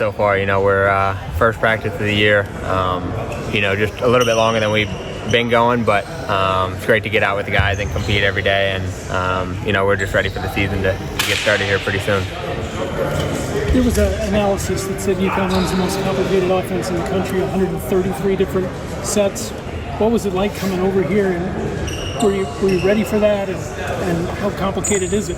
so far. We're first practice of the year. Just a little bit longer than we've been going, but it's great to get out with the guys and compete every day. And we're just ready for the season to get started here pretty soon. There was an analysis that said UConn runs the most complicated offense in the country, 133 different sets. What was it like coming over here, and were you ready for that, and how complicated is it?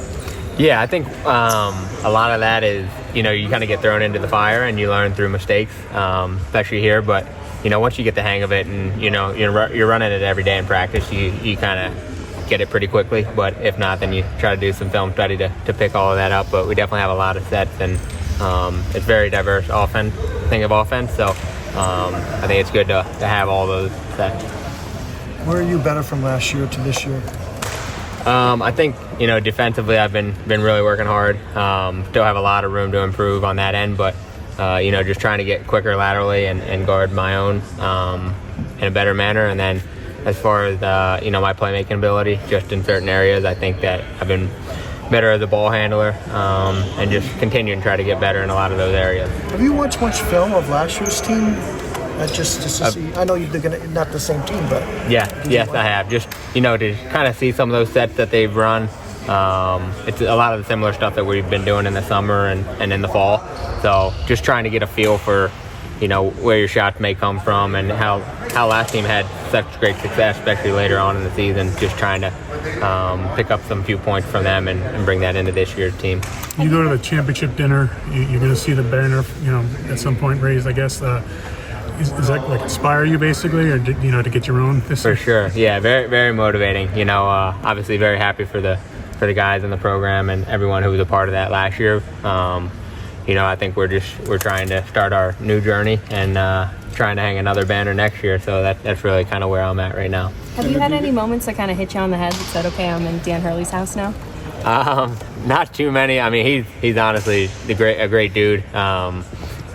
Yeah, I think a lot of that is, you kind of get thrown into the fire and you learn through mistakes, especially here. But, once you get the hang of it and, you're running it every day in practice, you kind of get it pretty quickly. But if not, then you try to do some film study to pick all of that up. But we definitely have a lot of sets, and it's very diverse offense. So I think it's good to have all those sets. Where are you better from last year to this year? I think, defensively I've been really working hard. Still have a lot of room to improve on that end, but, just trying to get quicker laterally and guard my own in a better manner. And then as far as, my playmaking ability, just in certain areas, I think that I've been better as a ball handler and just continue to try to get better in a lot of those areas. Have you watched much film of last year's team? Just to see. I know you're not the same team, but yes, I have. Just to kind of see some of those sets that they've run. It's a lot of the similar stuff that we've been doing in the summer and in the fall. So just trying to get a feel for where your shots may come from and how last team had such great success, especially later on in the season. Just trying to pick up some few points from them and bring that into this year's team. You go to the championship dinner. You're going to see the banner, at some point raised, I guess. Is that inspire you basically, or to get your own this year? For sure, yeah, very very motivating. Obviously very happy for the guys in the program and everyone who was a part of that last year. I think we're trying to start our new journey and trying to hang another banner next year. So that's really kind of where I'm at right now. Have you had any moments that kind of hit you on the head that said, "Okay, I'm in Dan Hurley's house now"? Not too many. I mean, he's honestly a great dude.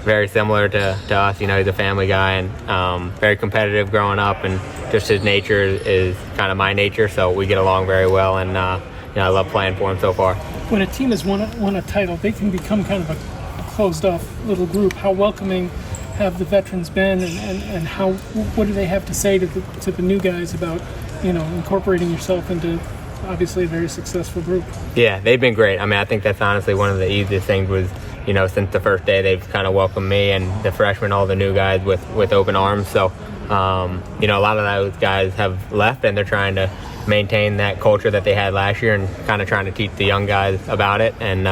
Very similar to us, he's a family guy and very competitive growing up, and just his nature is kind of my nature, so we get along very well, and I love playing for him so far. When a team has won a title, they can become kind of a closed-off little group. How welcoming have the veterans been, and what do they have to say to the new guys about incorporating yourself into obviously a very successful group? Yeah, they've been great. I mean, I think that's honestly one of the easiest things was, since the first day, they've kind of welcomed me and the freshmen, all the new guys with open arms. So, a lot of those guys have left, and they're trying to maintain that culture that they had last year and kind of trying to teach the young guys about it. And,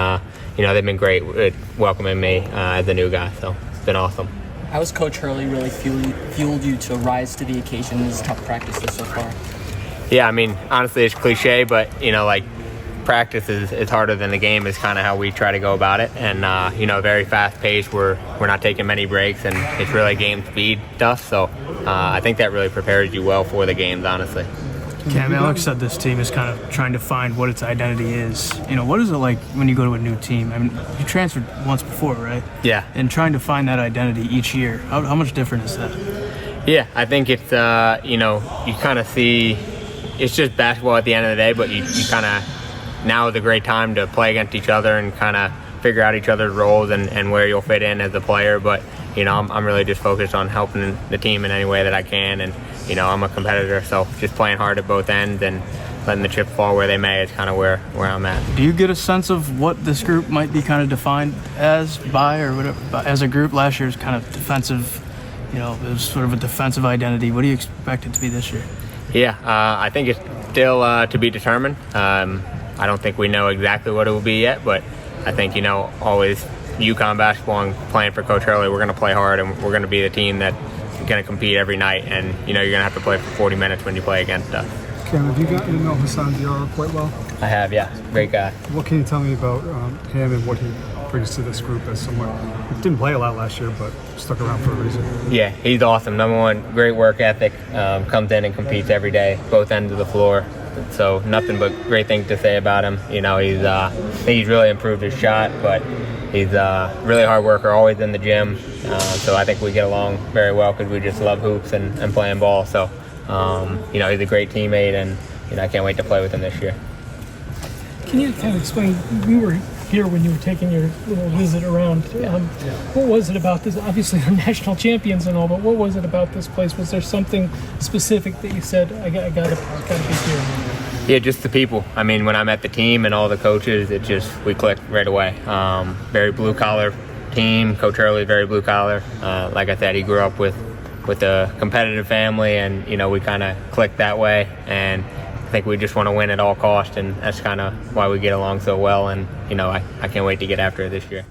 they've been great at welcoming me as a new guy. So it's been awesome. How has Coach Hurley really fueled you to rise to the occasion in this tough practices so far? Yeah, I mean, honestly, it's cliche, but, practice is harder than the game is kind of how we try to go about it. And, very fast paced. We're not taking many breaks, and it's really game speed stuff. So I think that really prepares you well for the games, honestly. Cam, Alex said this team is kind of trying to find what its identity is. What is it like when you go to a new team? I mean, you transferred once before, right? Yeah. And trying to find that identity each year. How much different is that? Yeah, I think it's, you kind of see it's just basketball at the end of the day, but you kind of, now is a great time to play against each other and kind of figure out each other's roles and where you'll fit in as a player. But, I'm really just focused on helping the team in any way that I can. And, I'm a competitor, so just playing hard at both ends and letting the chips fall where they may is kind of where I'm at. Do you get a sense of what this group might be kind of defined as by or whatever? As a group, last year's kind of defensive, it was sort of a defensive identity. What do you expect it to be this year? Yeah, I think it's still to be determined. I don't think we know exactly what it will be yet, but I think, always UConn basketball and playing for Coach Hurley, we're going to play hard and we're going to be the team that's going to compete every night. And, you're going to have to play for 40 minutes when you play against us. Cam, have you gotten to know Hassan Diarra quite well? I have, yeah. Great guy. What can you tell me about him and what he brings to this group as someone who didn't play a lot last year but stuck around for a reason? Yeah, he's awesome. Number one, great work ethic. Comes in and competes every day, both ends of the floor. So nothing but great things to say about him. I think he's really improved his shot, but he's a really hard worker, always in the gym. So I think we get along very well because we just love hoops and playing ball. So, he's a great teammate, and I can't wait to play with him this year. Can you kind of explain, we were here when you were taking your little visit around. What was it about this? Obviously, they're national champions and all, but what was it about this place? Was there something specific that you said, I gotta be here? Yeah, just the people. I mean, when I met the team and all the coaches, we clicked right away. Very blue collar team. Coach Hurley, very blue collar. Like I said, he grew up with a competitive family, and we kind of clicked that way. And I think we just want to win at all costs, and that's kind of why we get along so well. And I can't wait to get after it this year.